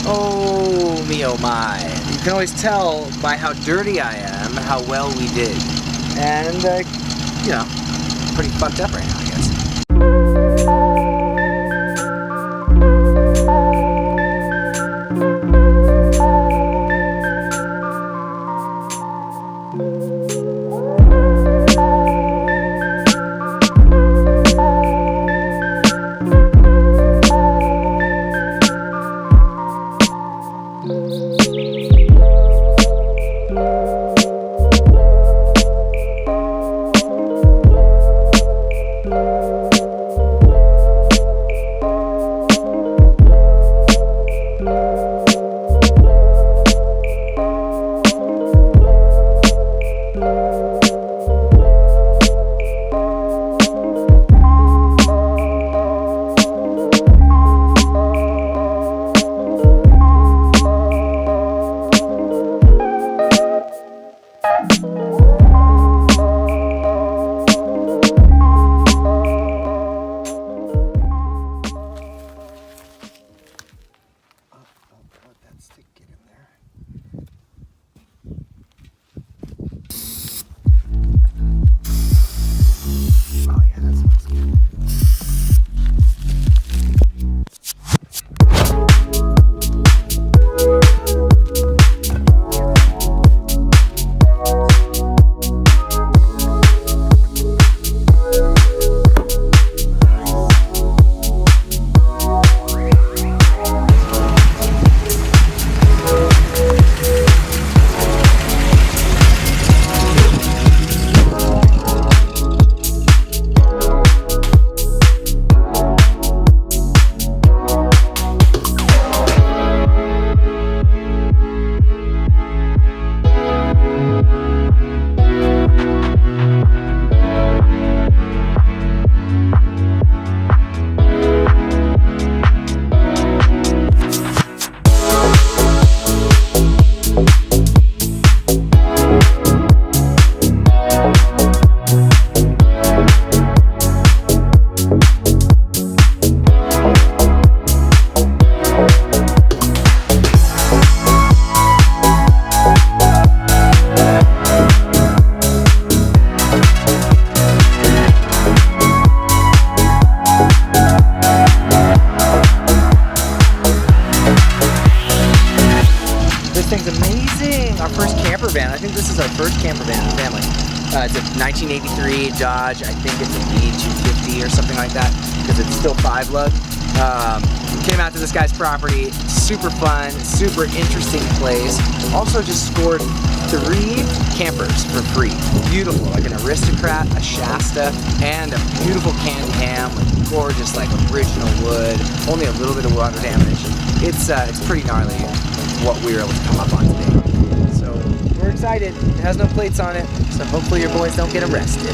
Oh me, oh my. You can always tell by how dirty I am how well we did. And, you know, pretty fucked up right now, I guess. I think this is our first camper van in the family. It's a 1983 Dodge. I think it's a B250 or something like that because it's still 5-lug. Came out to this guy's property. Super fun, super interesting place. Also just scored 3 campers for free. Beautiful, like an Aristocrat, a Shasta, and a beautiful candy ham with gorgeous, like original wood. Only a little bit of water damage. It's pretty gnarly what we were able to come up on today. So we're excited. It has no plates on it, so hopefully your boys don't get arrested.